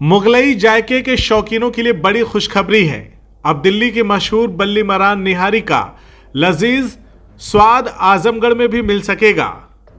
मुगलई जायके के शौकीनों के लिए बड़ी खुशखबरी है। अब दिल्ली की मशहूर बल्ली मरान निहारी का लजीज स्वाद आजमगढ़ में भी मिल सकेगा।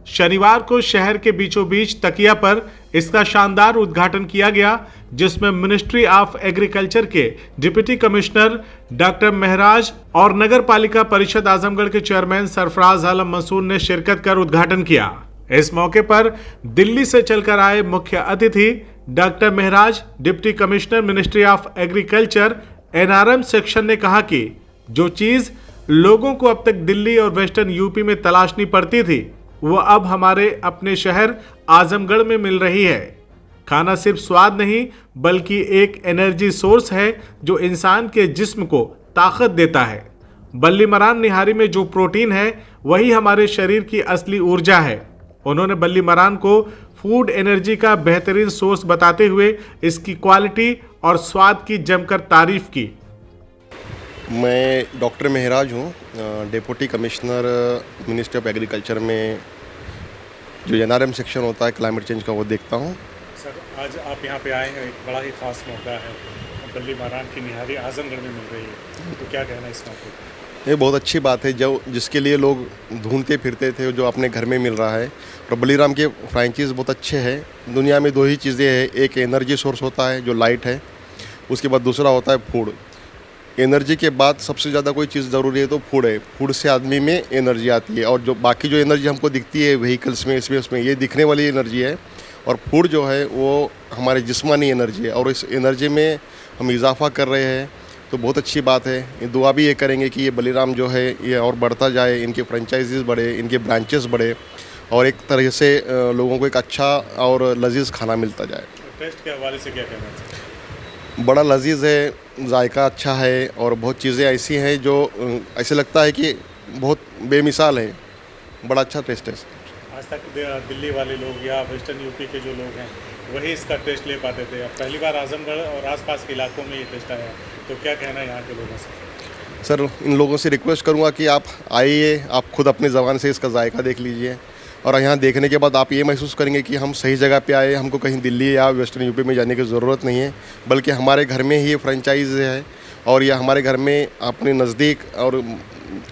शनिवार को शहर के बीचों बीच तकिया पर इसका शानदार उद्घाटन किया गया, जिसमें मिनिस्ट्री ऑफ एग्रीकल्चर के डिप्टी कमिश्नर डॉक्टर महराज और नगर पालिका परिषद आजमगढ़ के चेयरमैन सरफराज आलम मंसूर ने शिरकत कर उद्घाटन किया। इस मौके पर दिल्ली से चलकर आए मुख्य अतिथि doctor Maharaj, deputy commissioner ministry of agriculture NRM section ने कहा कि जो चीज लोगों को अब तक दिल्ली और वेस्टर्न यूपी में तलाशनी पड़ती थी, वो अब हमारे अपने शहर आजमगढ़ में मिल रही है। खाना सिर्फ स्वाद नहीं बल्कि एक एनर्जी सोर्स है जो इंसान के जिस्म को ताकत देता है। बल्ली मरान निहारी में जो प्रोटीन है वही हमारे शरीर की असली ऊर्जा है। उन्होंने बल्ली मरान को फूड एनर्जी का बेहतरीन सोर्स बताते हुए इसकी क्वालिटी और स्वाद की जमकर तारीफ की। मैं डॉक्टर महराज हूँ, deputy commissioner ministry of agriculture में जो एनआरएम सेक्शन होता है क्लाइमेट चेंज का, वो देखता हूँ। सर, आज आप यहाँ पे आए हैं, एक बड़ा ही खास मौका है, बल्ली मरान की निहारी आजमगढ़ में मिल रही है, तो क्या कहना है इस मौके पर? ये बहुत अच्छी बात है, जो जिसके लिए लोग ढूंढते फिरते थे, जो अपने घर में मिल रहा है। और बल्लीराम के फ्रेंचाइज बहुत अच्छे हैं। दुनिया में दो ही चीज़ें हैं, एक एनर्जी सोर्स होता है जो लाइट है, उसके बाद दूसरा होता है फूड। एनर्जी के बाद सबसे ज़्यादा कोई चीज़ ज़रूरी है तो फूड है। फूड से आदमी में एनर्जी आती है, और जो बाकी जो एनर्जी हमको दिखती है व्हीकल्स में, इसमें उसमें, ये दिखने वाली एनर्जी है। और फूड जो है वो हमारे जिस्मानी एनर्जी है, और इस एनर्जी में हम इजाफा कर रहे हैं, तो बहुत अच्छी बात है। ये दुआ भी ये करेंगे कि ये बल्लीराम जो है ये और बढ़ता जाए, इनके फ्रेंचाइजीज बढ़े, इनके ब्रांचेस बढ़े, और एक तरह से लोगों को एक अच्छा और लजीज खाना मिलता जाए। टेस्ट के हवाले से क्या कहना चाहिए? बड़ा लजीज है, जायका अच्छा है, और बहुत चीज़ें ऐसी हैं जो ऐसे लगता है कि बहुत बेमिसाल है। बड़ा अच्छा टेस्ट है। आज तक दिल्ली वाले लोग या वेस्टर्न यूपी के जो लोग हैं वही इसका टेस्ट ले पाते थे, अब पहली बार आजमगढ़ और आसपास के इलाकों में ये टेस्ट आया, तो क्या कहना है यहाँ के लोगों से? सर, इन लोगों से रिक्वेस्ट करूँगा कि आप आइए, आप खुद अपनी ज़बान से इसका जायका देख लीजिए, और यहाँ देखने के बाद आप ये महसूस करेंगे कि हम सही जगह पे आए। हमको कहीं दिल्ली या वेस्टर्न यूपी में जाने की ज़रूरत नहीं है, बल्कि हमारे घर में ही ये फ्रेंचाइज है, और यह हमारे घर में अपने नज़दीक और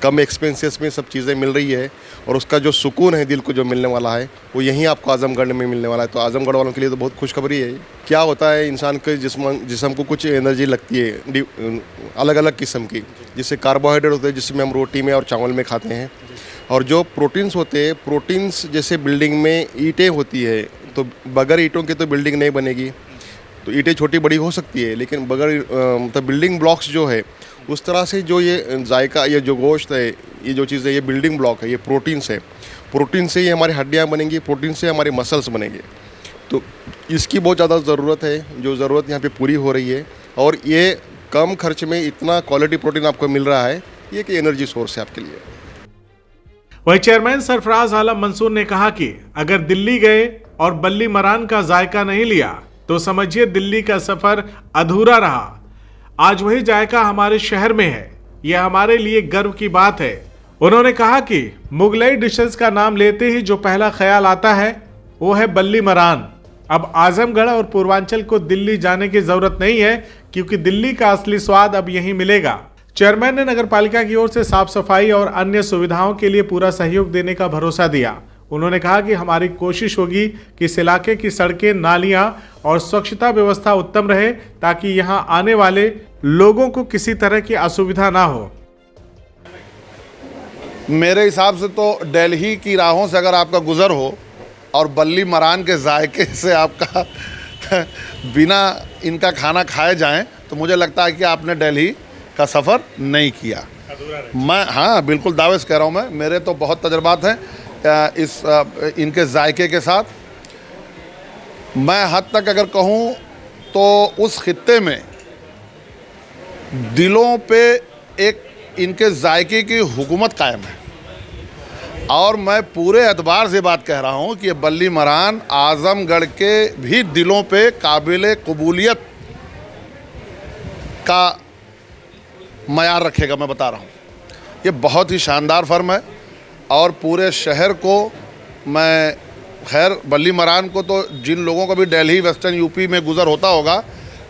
कम एक्सपेंसेस में सब चीज़ें मिल रही है। और उसका जो सुकून है दिल को जो मिलने वाला है, वो यहीं आपको आजमगढ़ में मिलने वाला है। तो आजमगढ़ वालों के लिए तो बहुत खुशखबरी है। क्या होता है, इंसान के जिस्म को कुछ एनर्जी लगती है अलग अलग किस्म की, जिससे कार्बोहाइड्रेट होते हैं, जिसमें हम रोटी में और चावल में खाते हैं, और जो प्रोटीन्स होते हैं, प्रोटीन्स जैसे बिल्डिंग में ईंटें होती है, तो बगैर ईंटों के तो बिल्डिंग नहीं बनेगी। तो ईंटें छोटी बड़ी हो सकती है, लेकिन बगैर मतलब बिल्डिंग ब्लॉक्स जो है, उस तरह से जो ये जायका, ये जो गोश्त है, ये जो चीज़ है, ये बिल्डिंग ब्लॉक है, ये प्रोटीन्स है। प्रोटीन से ही हमारी हड्डियाँ बनेंगी, प्रोटीन से हमारे मसल्स बनेंगे। तो इसकी बहुत ज़्यादा ज़रूरत है, जो ज़रूरत यहाँ पे पूरी हो रही है, और ये कम खर्च में इतना क्वालिटी प्रोटीन आपको मिल रहा है, ये कि एनर्जी सोर्स है आपके लिए। वही चेयरमैन सरफराज आलम मंसूर ने कहा कि अगर दिल्ली गए और बल्ली मरान का जायका नहीं लिया तो समझिए दिल्ली का सफर अधूरा रहा। आज वही जायका हमारे शहर में है, यह हमारे लिए गर्व की बात है। उन्होंने कहा कि मुगलई डिशेस का नाम लेते ही जो पहला ख्याल आता है वो है बल्ली मरान। अब आजमगढ़ और पूर्वांचल को दिल्ली जाने की जरूरत नहीं है, क्योंकि दिल्ली का असली स्वाद अब यहीं मिलेगा। चेयरमैन ने नगर पालिका की ओर से साफ सफाई और अन्य सुविधाओं के लिए पूरा सहयोग देने का भरोसा दिया। उन्होंने कहा कि हमारी कोशिश होगी कि इस इलाके की सड़कें, नालियां और स्वच्छता व्यवस्था उत्तम रहे, ताकि यहां आने वाले लोगों को किसी तरह की असुविधा ना हो। मेरे हिसाब से तो दिल्ली की राहों से अगर आपका गुजर हो और बल्ली मरान के जायके से आपका बिना इनका खाना खाए जाएं, तो मुझे लगता है कि आपने दिल्ली का सफ़र नहीं किया। मैं हाँ बिल्कुल दावे से कह रहा हूँ, मैं मेरे तो बहुत तजर्बात हैं इनके जायके के साथ। मैं हद तक अगर कहूँ तो उस खित्ते में दिलों पे एक इनके जायके की हुकूमत कायम है, और मैं पूरे एतबार से बात कह रहा हूँ कि ये बल्ली मरान आजमगढ़ के भी दिलों पे काबिल कबूलियत का मयार रखेगा। मैं बता रहा हूँ, ये बहुत ही शानदार फर्म है, और पूरे शहर को मैं खैर बल्ली मरान को तो जिन लोगों को भी दिल्ली वेस्टर्न यूपी में गुज़र होता होगा,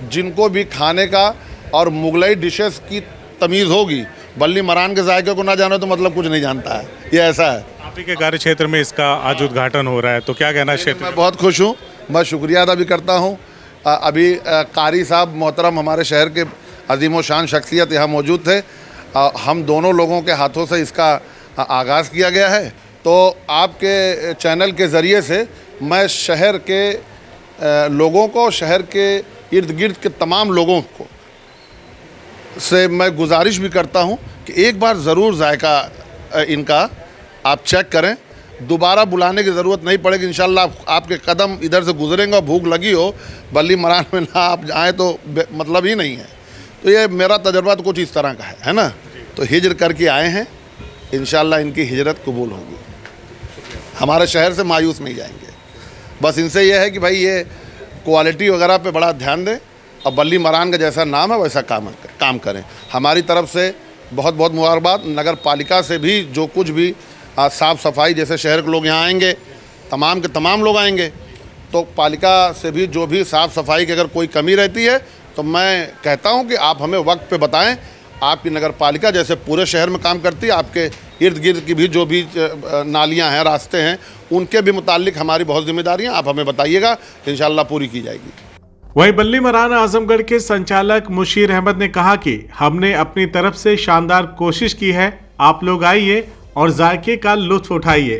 जिनको भी खाने का और मुगलई डिशेस की तमीज़ होगी, बल्ली मरान के जायके को ना जाने तो मतलब कुछ नहीं जानता है। ये ऐसा है। आप ही के कार्य क्षेत्र में इसका आज उद्घाटन हो रहा है, तो क्या कहना है क्षेत्र? मैं बहुत खुश हूँ, मैं शुक्रिया अदा भी करता हूँ। अभी कारी साहब मोहतरम हमारे शहर के अजीम व शान शख्सियत यहाँ मौजूद थे। हम दोनों लोगों के हाथों से इसका आगाज़ किया गया है। तो आपके चैनल के ज़रिए से मैं शहर के लोगों को, शहर के इर्द गिर्द के तमाम लोगों को से मैं गुजारिश भी करता हूँ कि एक बार ज़रूर जायका इनका आप चेक करें। दोबारा बुलाने की ज़रूरत नहीं पड़ेगी इंशाल्लाह। आपके कदम इधर से गुजरेंगे और भूख लगी हो, बल्ली मरान में ना आप जाएँ तो मतलब ही नहीं है। तो ये मेरा तजर्बा तो कुछ इस तरह का है ना। तो हिजर करके आए हैं, इंशाल्लाह इनकी हिजरत कबूल होगी। हमारे शहर से मायूस नहीं जाएंगे। बस इनसे यह है कि भाई ये क्वालिटी वगैरह पे बड़ा ध्यान दें और बल्ली मरान का जैसा नाम है वैसा काम करें। हमारी तरफ से बहुत बहुत मुबारकबाद। नगर पालिका से भी जो कुछ भी साफ़ सफाई, जैसे शहर के लोग यहाँ आएंगे, तमाम के तमाम लोग आएंगे, तो पालिका से भी जो भी साफ़ सफाई की अगर कोई कमी रहती है तो मैं कहता हूँ कि आप हमें वक्त पे बताएं। आपकी नगर पालिका जैसे पूरे शहर में काम करती है, आपके इर्द गिर्द की भी जो भी नालियाँ हैं, रास्ते हैं, उनके भी मुताल्लिक हमारी बहुत जिम्मेदारियाँ आप हमें बताइएगा, इंशाल्लाह पूरी की जाएगी। वहीं बल्ली मरान आजमगढ़ के संचालक मुशीर अहमद ने कहा कि हमने अपनी तरफ से शानदार कोशिश की है, आप लोग आइए और जायके का लुत्फ उठाइए।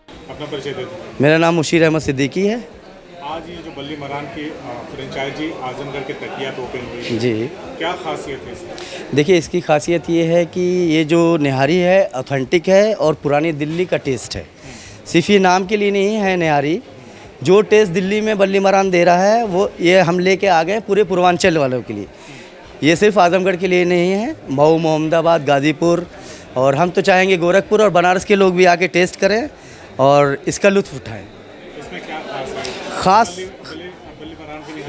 अपना परिचय दे दो। मेरा नाम मुशीर अहमद सिद्दीकी है। आज ये जो बल्ली मरान की फ्रेंचाइजी आजमगढ़ के तकिया पे ओपन हुई है, जी, क्या खासियत है इसकी? देखिए इसकी खासियत ये है कि ये जो निहारी है ऑथेंटिक है और पुरानी दिल्ली का टेस्ट है। सिर्फ ये नाम के लिए नहीं है निहारी, जो टेस्ट दिल्ली में बल्ली मरान दे रहा है वो ये हम लेके आ गए पूरे पूर्वांचल वालों के लिए। ये सिर्फ आजमगढ़ के लिए नहीं है, मऊ, मोहम्मदाबाद, गाज़ीपुर, और हम तो चाहेंगे गोरखपुर और बनारस के लोग भी आके टेस्ट करें और इसका लुत्फ़ उठाएं। इसमें क्या खास है? ख़ास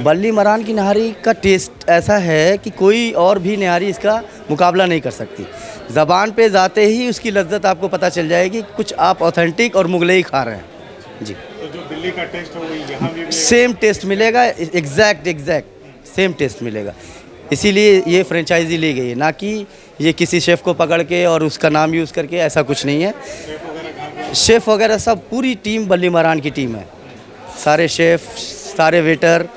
बल्ली मरान की नहारी का टेस्ट ऐसा है कि कोई और भी नहारी इसका मुकाबला नहीं कर सकती। ज़बान पे जाते ही उसकी लज्जत आपको पता चल जाएगी, कुछ आप ऑथेंटिक और मुगलई खा रहे हैं। जी, तो जो दिल्ली का टेस्ट है वो यहाँ भी सेम टेस्ट मिलेगा, एग्जैक्ट सेम टेस्ट मिलेगा। इसीलिए ये फ्रेंचाइजी ली गई है, ना कि ये किसी शेफ़ को पकड़ के और उसका नाम यूज़ करके, ऐसा कुछ नहीं है। शेफ़ वगैरह सब पूरी टीम बल्ली मरान की टीम है, सारे शेफ़, सारे वेटर,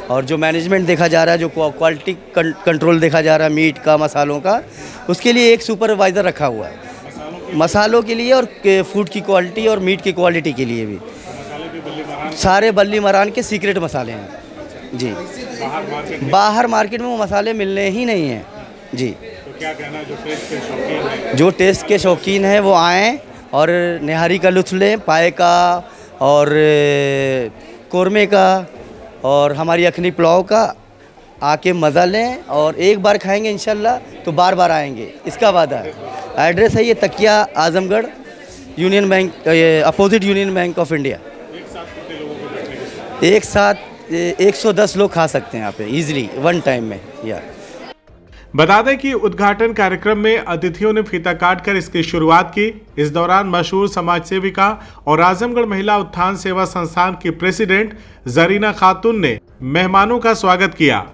और जो मैनेजमेंट देखा जा रहा है, जो क्वालिटी कंट्रोल देखा जा रहा है मीट का, मसालों का, उसके लिए एक सुपरवाइज़र रखा हुआ है। मसालों के लिए और फूड की क्वालिटी और मीट की क्वालिटी के लिए भी सारे बल्ली मरान के सीक्रेट मसाले हैं। जी, बाहर मार्केट में वो मसाले मिलने ही नहीं हैं। जी, तो क्या कहना है जो टेस्ट के शौकीन हैं? जो टेस्ट के शौकीन हैं वो आएँ और निहारी का लुत्फ़ लें, पाए का और कोरमे का और हमारी अखनी पुलाव का, आके मज़ा लें और एक बार खाएंगे इंशाल्लाह तो बार बार आएंगे, इसका वादा है। एड्रेस है ये तकिया Azamgarh, union bank, opposite union bank of India. एक साथ 110 लोग खा सकते हैं यहाँ पे इजीली वन टाइम में। या बता दें कि उद्घाटन कार्यक्रम में अतिथियों ने फीता काट कर इसकी शुरुआत की। इस दौरान मशहूर समाज सेविका और आजमगढ़ महिला उत्थान सेवा संस्थान की प्रेसिडेंट जरीना खातून ने मेहमानों का स्वागत किया।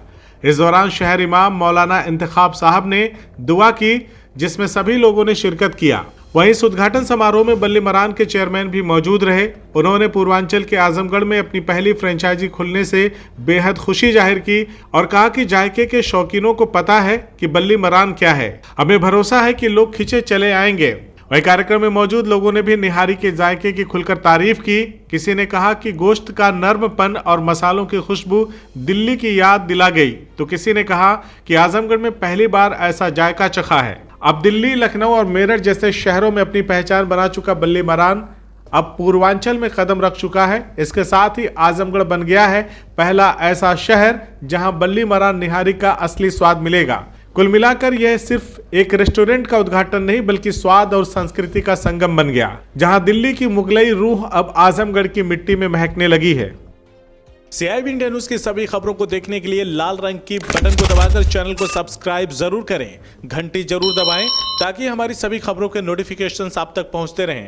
इस दौरान शहर इमाम मौलाना इंतखाब साहब ने दुआ की, जिसमें सभी लोगों ने शिरकत किया। वहीं इस उद्घाटन समारोह में बल्ली मरान के चेयरमैन भी मौजूद रहे। उन्होंने पूर्वांचल के आजमगढ़ में अपनी पहली फ्रेंचाइजी खुलने से बेहद खुशी जाहिर की और कहा कि जायके के शौकीनों को पता है कि बल्ली मरान क्या है। हमें भरोसा है कि लोग खिंचे चले आएंगे। वहीं कार्यक्रम में मौजूद लोगों ने भी निहारी के जायके की खुलकर तारीफ की। किसी ने कहा कि गोश्त का नर्मपन और मसालों की खुशबू दिल्ली की याद दिला गई, तो किसी ने कहा कि आजमगढ़ में पहली बार ऐसा जायका चखा है। अब दिल्ली, लखनऊ और मेरठ जैसे शहरों में अपनी पहचान बना चुका बल्ली मरान अब पूर्वांचल में कदम रख चुका है। इसके साथ ही आजमगढ़ बन गया है पहला ऐसा शहर जहां बल्ली मरान निहारी का असली स्वाद मिलेगा। कुल मिलाकर यह सिर्फ एक रेस्टोरेंट का उद्घाटन नहीं बल्कि स्वाद और संस्कृति का संगम बन गया, जहां दिल्ली की मुगलई रूह अब आजमगढ़ की मिट्टी में महकने लगी है। CIB इंडिया न्यूज की सभी खबरों को देखने के लिए लाल रंग की बटन को दबाकर चैनल को सब्सक्राइब जरूर करें, घंटी जरूर दबाएं ताकि हमारी सभी खबरों के नोटिफिकेशंस आप तक पहुंचते रहें।